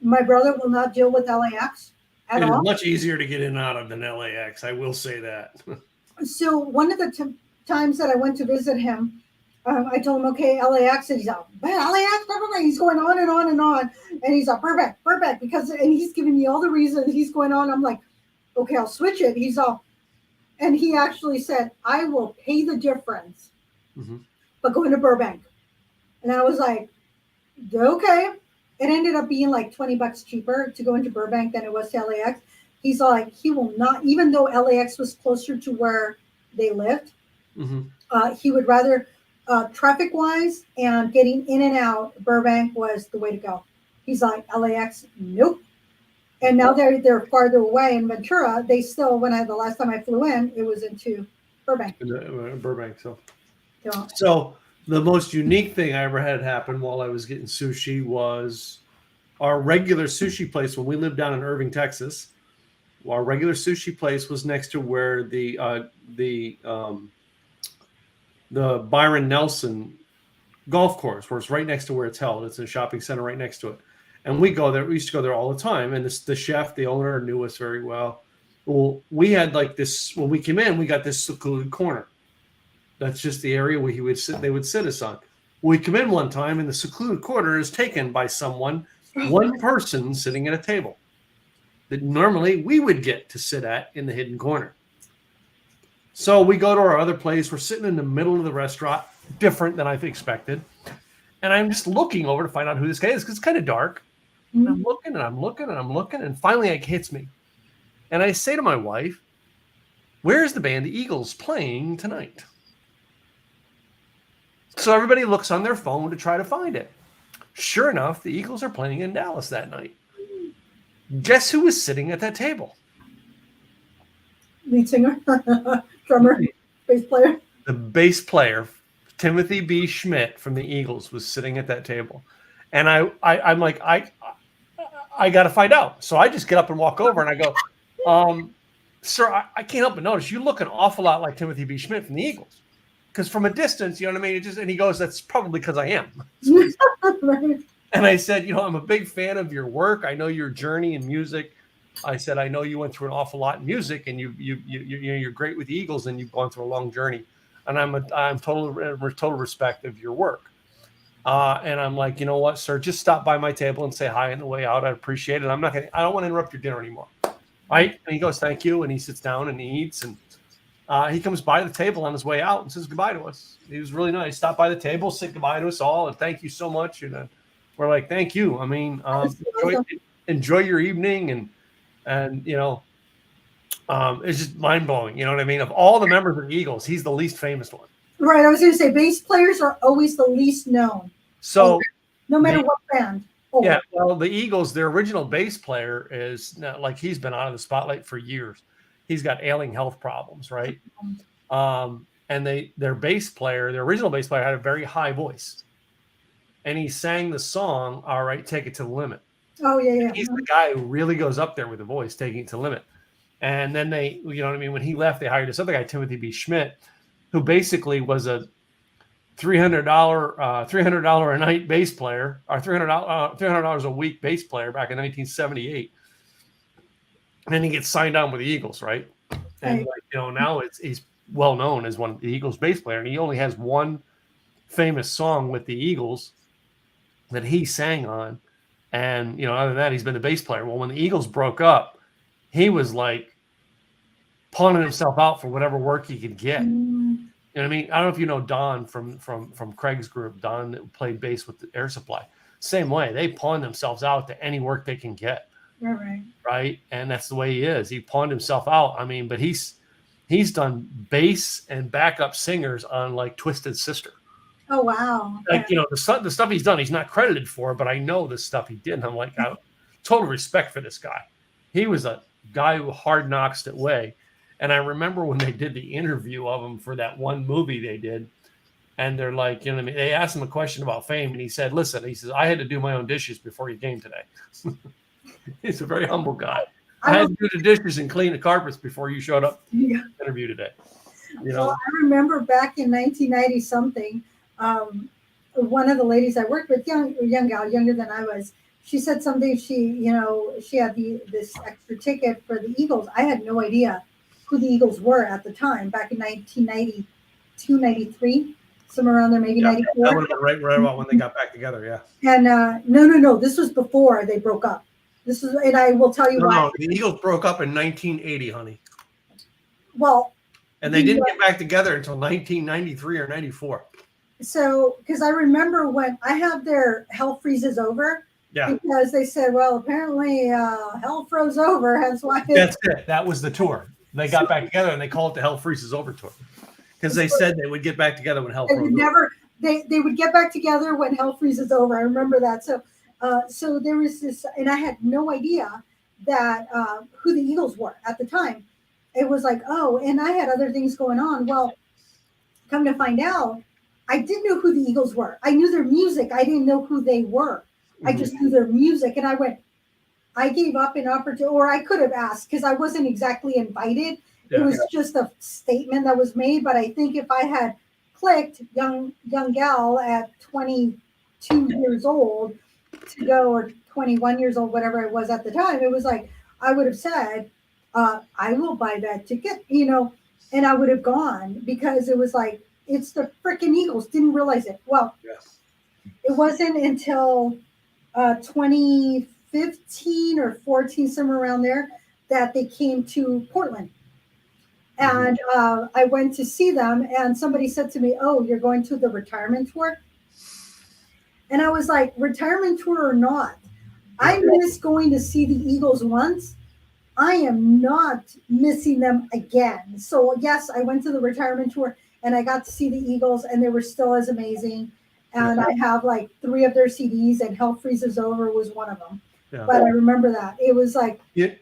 my brother will not deal with LAX at It is all. much easier to get in and out of than LAX. I will say that. So one of the times that I went to visit him, I told him, okay, LAX, and he's like, LAX, blah, blah, blah. He's going on and on and on, and he's like, Burbank, and he's giving me all the reasons he's going on. I'm like, okay, I'll switch it. He's all, and he actually said, I will pay the difference, but going to Burbank. And I was like, okay. It ended up being like $20 cheaper to go into Burbank than it was to LAX. He's like, he will not, even though LAX was closer to where they lived, he would rather, traffic wise and getting in and out, Burbank was the way to go. He's like, LAX, nope. And now they're farther away in Ventura. They still, the last time I flew in, it was into Burbank. Burbank. So the most unique thing I ever had happen while I was getting sushi was our regular sushi place when we lived down in Irving, Texas. Our regular sushi place was next to where the Byron Nelson golf course, where it's right next to where it's held. It's a shopping center right next to it. And we go there. We used to go there all the time. And the chef, the owner, knew us very well. Well, we had like this, when we came in, we got this secluded corner. That's just the area where they would sit us on. We come in one time and the secluded corner is taken by one person sitting at a table that normally we would get to sit at in the hidden corner. So we go to our other place. We're sitting in the middle of the restaurant, different than I expected. And I'm just looking over to find out who this guy is because it's kind of dark. And I'm looking and I'm looking and I'm looking. And finally it hits me. And I say to my wife, where's the band the Eagles playing tonight? So everybody looks on their phone to try to find it. Sure enough, the Eagles are playing in Dallas that night. Guess who was sitting at that table? Lead singer, drummer, bass player. The bass player, Timothy B. Schmidt from the Eagles, was sitting at that table. And I'm like, I got to find out. So I just get up and walk over and I go, sir, I can't help but notice you look an awful lot like Timothy B. Schmidt from the Eagles. Because from a distance, you know what I mean? And he goes, that's probably because I am. Right. And I said, I'm a big fan of your work. I know your journey in music. I said, I know you went through an awful lot in music, and you're great with the Eagles, and you've gone through a long journey. And I'm total respect of your work. And I'm like, you know what, sir? Just stop by my table and say hi on the way out. I appreciate it. I don't want to interrupt your dinner anymore. Right? And he goes, thank you. And he sits down and he eats. And he comes by the table on his way out and says goodbye to us. He was really nice. Stopped by the table, said goodbye to us all, and thank you so much. And we're like, thank you. I mean, enjoy your evening, and it's just mind blowing. You know what I mean? Of all the members of the Eagles, he's the least famous one. Right. I was going to say bass players are always the least known. So no matter what band. Oh. Yeah. Well, the Eagles, their original bass player is like he's been out of the spotlight for years. He's got ailing health problems, right? And their bass player, their original bass player, had a very high voice, and he sang the song "All Right, Take It to the Limit." Oh yeah. He's the guy who really goes up there with the voice, taking it to the limit. And then they, you know what I mean? When he left, they hired this other guy, Timothy B. Schmidt, who basically was a $300 a night bass player, or $300 a week bass player back in 1978. And then he gets signed on with the Eagles, right? And now he's well known as one of the Eagles bass player, and he only has one famous song with the Eagles that he sang on. And other than that, he's been a bass player. Well, when the Eagles broke up, he was like pawning himself out for whatever work he could get. Mm. You know what I mean? I don't know if you know Don from Craig's group, Don that played bass with the Air Supply. Same way, they pawn themselves out to any work they can get. Right. Right, and that's the way he is. He pawned himself out. I mean, but he's done bass and backup singers on like Twisted Sister. Oh wow. Like the stuff he's done, he's not credited for, but I know the stuff he did. And I'm like, total respect for this guy. He was a guy who hard knocks it way. And I remember when they did the interview of him for that one movie they did, and they're like, you know what I mean? They asked him a question about fame, and he said, "Listen," he says, "I had to do my own dishes before you came today." He's a very humble guy. I had to do the dishes and clean the carpets before you showed up to the interview today. Well, I remember back in 1990 something, one of the ladies I worked with, young gal, younger than I was, she said something. She had this extra ticket for the Eagles. I had no idea who the Eagles were at the time, back in 1992, 93, somewhere around there, maybe 94. That would have been right about when they got back together, yeah. And no, this was before they broke up. This is, and I will tell you why. No, the Eagles broke up in 1980, honey. Well, and they didn't get back together until 1993 or 94. So, because I remember when I have their Hell Freezes Over. Yeah. Because they said, well, apparently Hell froze over. That's why. That's it. That was the tour. They got back together and they called it the Hell Freezes Over tour. Because they said they would get back together when Hell froze over. They would get back together when Hell freezes over. I remember that. So there was this, and I had no idea that who the Eagles were at the time. It was like, oh, and I had other things going on. Well, come to find out, I didn't know who the Eagles were. I knew their music. I didn't know who they were. I just knew their music. And I gave up an opportunity, or I could have asked because I wasn't exactly invited. It was just a statement that was made. But I think if I had clicked young gal at 22 years old to go, or 21 years old, whatever it was at the time, it was like, I would have said, I will buy that ticket, and I would have gone, because it was like, it's the freaking Eagles. Didn't realize it. Well, it wasn't until 2015 or 14, somewhere around there, that they came to Portland. And I went to see them, and somebody said to me, "Oh, you're going to the retirement tour?" And I was like, retirement tour or not, I missed going to see the Eagles once. I am not missing them again. So yes, I went to the retirement tour and I got to see the Eagles, and they were still as amazing. And I have like 3 of their CDs, and Hell Freezes Over was one of them. Yeah. But I remember that. It was like... the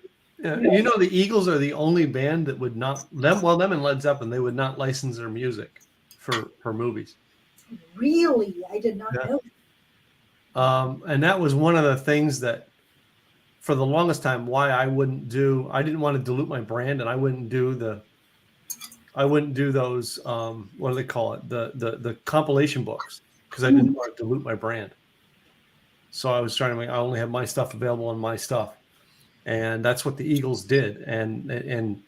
Eagles are the only band that would not... them and Led Zeppelin, they would not license their music for movies. Really? I did not know that. And that was one of the things that, for the longest time, why I didn't want to dilute my brand, and I wouldn't do those, what do they call it? The compilation books, because I didn't want to dilute my brand. So I was trying to make, I only have my stuff available on my stuff. And that's what the Eagles did, and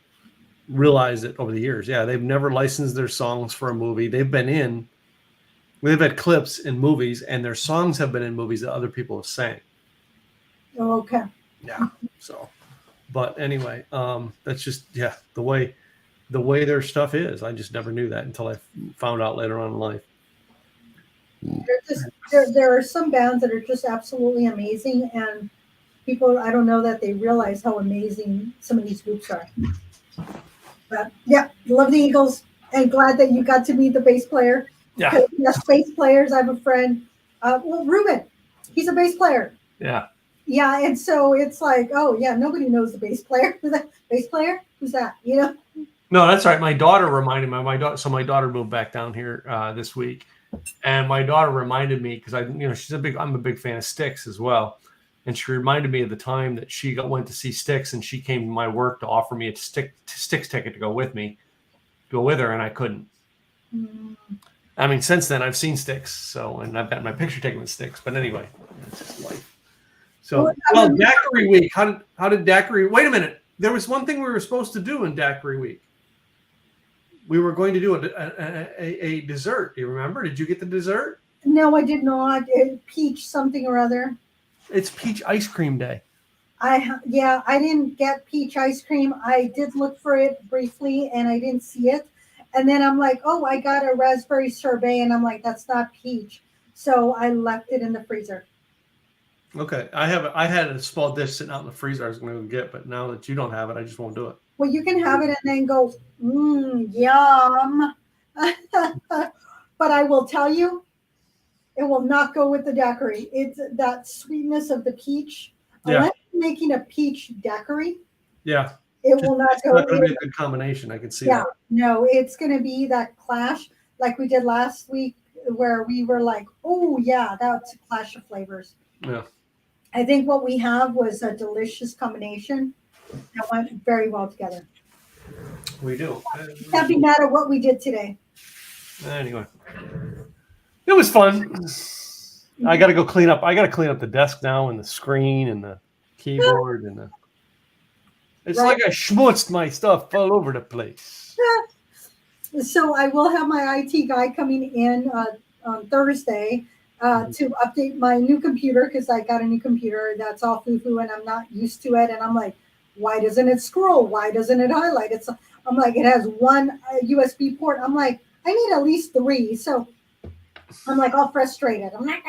realized it over the years. Yeah, they've never licensed their songs for a movie. They've had clips in movies, and their songs have been in movies that other people have sang. Oh, okay. Yeah. So, but anyway, that's just, the way their stuff is. I just never knew that until I found out later on in life. There are some bands that are just absolutely amazing, and people, I don't know that they realize how amazing some of these groups are. But yeah, love the Eagles, and glad that you got to meet the bass player. Yeah. Yes, bass players. I have a friend, Ruben. He's a bass player. Yeah. Yeah, and so it's like, oh yeah, nobody knows the bass player. Bass player? Who's that? No, that's right. My daughter reminded me. So my daughter moved back down here this week, and my daughter reminded me, because I'm a big fan of Styx as well, and she reminded me of the time that she went to see Styx, and she came to my work to offer me a Styx ticket to go with her, and I couldn't. Mm. I mean, since then I've seen Styx, and I've got my picture taken with Styx. But anyway, it's just life. So, Daiquiri Week. How did Daiquiri? Wait a minute. There was one thing we were supposed to do in Daiquiri Week. We were going to do a dessert. Do you remember? Did you get the dessert? No, I did not. Peach something or other. It's Peach Ice Cream Day. I didn't get peach ice cream. I did look for it briefly and I didn't see it. And then I'm like, oh, I got a raspberry sorbet, and I'm like, that's not peach. So I left it in the freezer. Okay, I had a small dish sitting out in the freezer I was going to get, but now that you don't have it, I just won't do it. Well, you can have it and then go, yum. But I will tell you, it will not go with the daiquiri. It's that sweetness of the peach. Yeah. Unless you're making a peach daiquiri, Yeah. it will not It's go. not going to be a good combination. I can see that. No, it's going to be that clash like we did last week where we were like, oh, yeah, that's a clash of flavors. Yeah. I think what we have was a delicious combination that went very well together. We do. Can't be mad at what we did today. Anyway, it was fun. I got to go clean up. I got to clean up the desk now and the screen and the keyboard and the. It's like I schmutzed my stuff all over the place. So I will have my IT guy coming in on Thursday to update my new computer because I got a new computer that's all foo-foo and I'm not used to it. And I'm like, why doesn't it scroll? Why doesn't it highlight? I'm like, it has one USB port. I'm like, I need at least 3. So I'm like all frustrated. I'm like,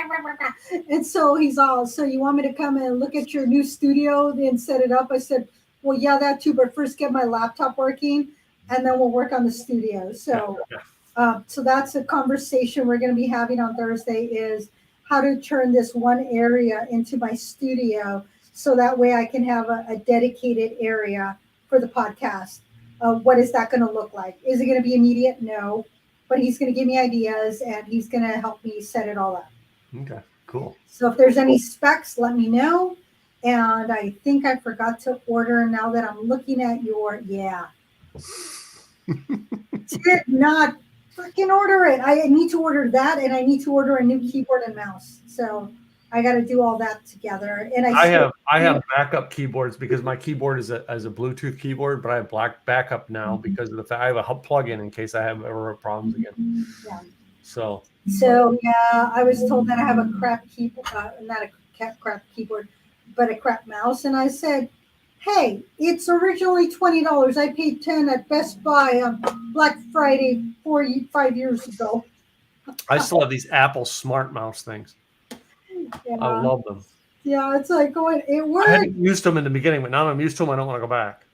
and so he's all, so you want me to come and look at your new studio and set it up? I said, well, yeah, that too, but first get my laptop working and then we'll work on the studio. So, so that's a conversation we're going to be having on Thursday is how to turn this one area into my studio. So that way I can have a dedicated area for the podcast. What is that going to look like? Is it going to be immediate? No, but he's going to give me ideas and he's going to help me set it all up. Okay, cool. So if there's any specs, let me know. And I think I forgot to order now that I'm looking at your, did not freaking order it. I need to order that and I need to order a new keyboard and mouse. So I got to do all that together. And I have backup keyboards because my keyboard is a Bluetooth keyboard, but I have backup now because of the fact I have a plug-in in case I have ever problems again. Yeah. So yeah, I was told that I have a crap keyboard, not a crap keyboard, but a crap mouse. And I said, hey, it's originally $20. I paid $10 at Best Buy on Black Friday 5 years ago. I still have these Apple Smart Mouse things. Yeah. I love them. Yeah, it's like going, it works. I hadn't used them in the beginning, but now that I'm used to them, I don't want to go back.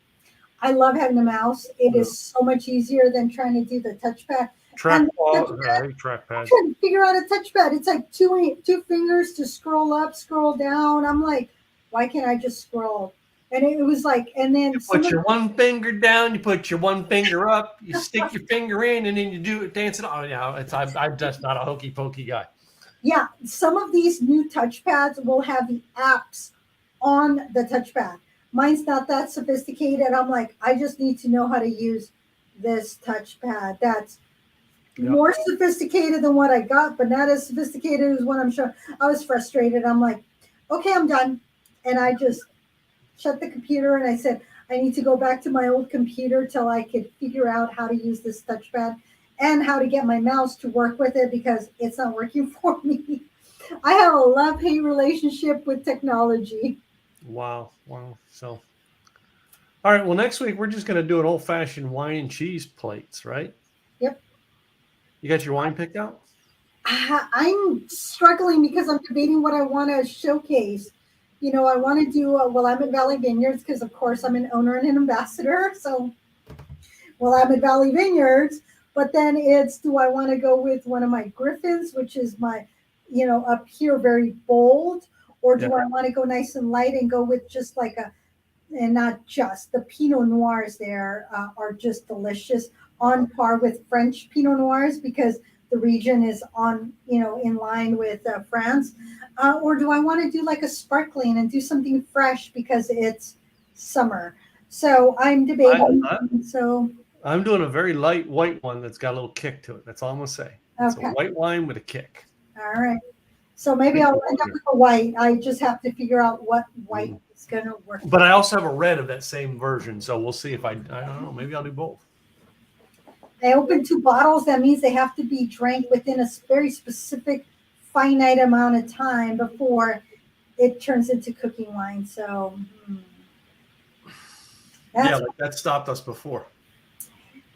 I love having a mouse. It is so much easier than trying to do the touchpad. Trackpad. I'm trying to figure out a touchpad. It's like two fingers to scroll up, scroll down. I'm like, why can't I just scroll? And it was like, and then you put your one finger down, you put your one finger up, you stick your finger in, and then you do it, dance it. Oh yeah, I'm just not a hokey pokey guy. Yeah, some of these new touchpads will have the apps on the touchpad. Mine's not that sophisticated. I'm like, I just need to know how to use this touchpad. That's more sophisticated than what I got, but not as sophisticated as what I'm sure. I was frustrated. I'm like, okay, I'm done. And I just shut the computer and I said, I need to go back to my old computer till I could figure out how to use this touchpad and how to get my mouse to work with it because it's not working for me. I have a love-hate relationship with technology. Wow. So, all right. Well, next week we're just going to do an old-fashioned wine and cheese plates, right? Yep. You got your wine picked out? I'm struggling because I'm debating what I want to showcase. You know, I want to do, I'm at Valley Vineyards because, of course, I'm an owner and an ambassador. So, I'm at Valley Vineyards. But then it's, do I want to go with one of my Griffins, which is my, up here very bold? Or do I want to go nice and light and go with just like and not just, the Pinot Noirs there are just delicious, on par with French Pinot Noirs because the region is on, in line with France. Or do I want to do like a sparkling and do something fresh because it's summer? So I'm debating. I'm doing a very light white one that's got a little kick to it. That's all I'm going to say. It's a white wine with a kick. All right. So maybe I'll end up with a white. I just have to figure out what white is going to work. But I also have a red of that same version. So we'll see if I don't know. Maybe I'll do both. They open 2 bottles. That means they have to be drank within a very specific finite amount of time before it turns into cooking wine. So Yeah, that's like that stopped us before.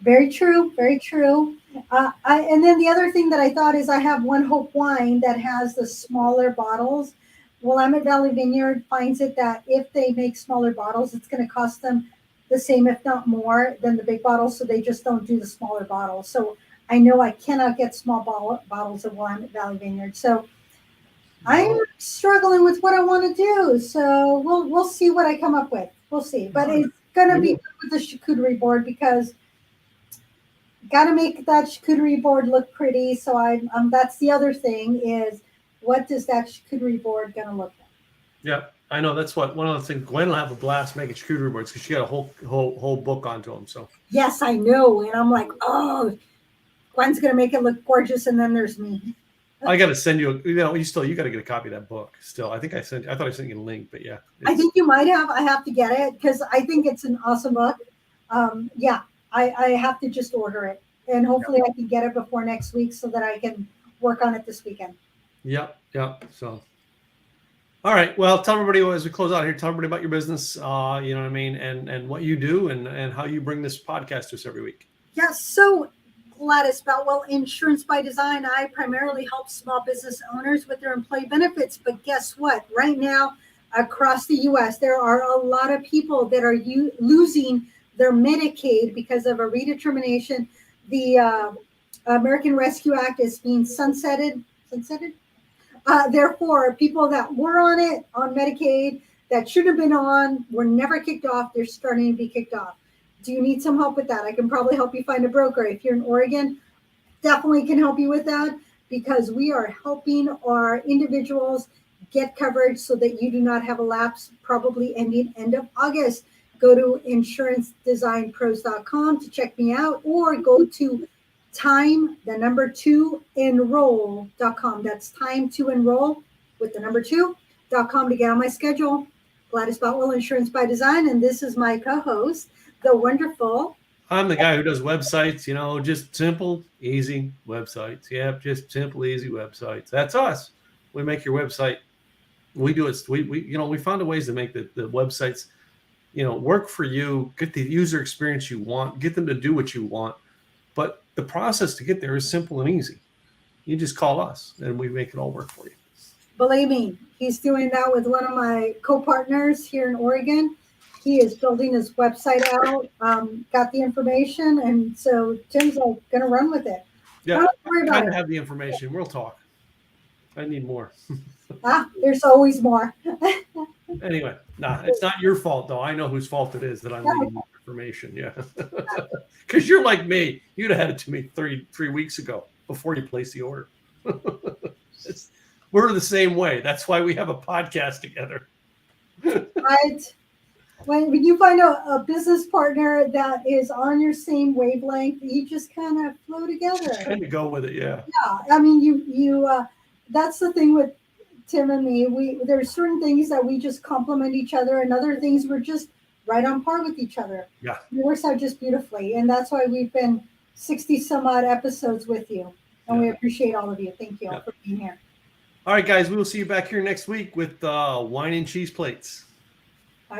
very true. Very true. And then the other thing that I thought is I have One Hope Wine that has the smaller bottles. Willamette Valley Vineyard finds it that if they make smaller bottles, it's going to cost them the same, if not more, than the big bottles. So they just don't do the smaller bottles. So I know I cannot get small bottles of Willamette Valley Vineyard. So I'm struggling with what I want to do. So we'll see what I come up with. We'll see. But it's going to be good with the charcuterie board because got to make that charcuterie board look pretty. So that's the other thing is what does that charcuterie board going to look like? Yeah, I know. That's what one of the things. Gwen will have a blast making charcuterie boards because she got a whole book onto them. So yes, I know, and I'm like, oh, Gwen's going to make it look gorgeous, and then there's me. I got to send you. You got to get a copy of that book. Still, I think I thought I sent you a link, but yeah. I think you might have. I have to get it because I think it's an awesome book. Yeah, I have to just order it, and hopefully I can get it before next week so that I can work on it this weekend. Yep. So, all right. Well, tell everybody as we close out here. Tell everybody about your business. You know what I mean, and what you do, and how you bring this podcast to us every week. Yeah. So, Gladys Boutwell, Insurance by Design. I primarily help small business owners with their employee benefits. But guess what? Right now, across the U.S., there are a lot of people that are losing their Medicaid because of a redetermination. The American Rescue Act is being sunsetted. Therefore, people that were on Medicaid, that should have been on, were never kicked off. They're starting to be kicked off. Do you need some help with that? I can probably help you find a broker. If you're in Oregon, definitely can help you with that because we are helping our individuals get coverage so that you do not have a lapse, probably ending end of August. Go to insurancedesignpros.com to check me out or go to time2enroll.com. That's time2enroll with the number 2.com to get on my schedule. Gladys Boutwell, Insurance by Design, and this is my co-host, the wonderful. I'm the guy who does websites, just simple, easy websites. Yeah, just simple, easy websites. That's us. We make your website. We do it. We found ways to make the websites, work for you, get the user experience you want, get them to do what you want. But the process to get there is simple and easy. You just call us and we make it all work for you. Believe me, he's doing that with one of my co-partners here in Oregon. He is building his website out, got the information, and so Tim's going to run with it. Yeah, don't worry about it. I have the information. We'll talk. I need more. There's always more. Anyway, it's not your fault, though. I know whose fault it is that I'm needing more information. Yeah, because you're like me. You'd have had it to me 3 weeks ago before you placed the order. We're the same way. That's why we have a podcast together. Right. When you find a business partner that is on your same wavelength, you just kind of flow together. Just kind of go with it, yeah. Yeah, I mean, you. That's the thing with Tim and me. There's certain things that we just complement each other, and other things we're just right on par with each other. Yeah, it works out just beautifully, and that's why we've been 60 some odd episodes with you, and we appreciate all of you. Thank you all for being here. All right, guys, we will see you back here next week with wine and cheese plates.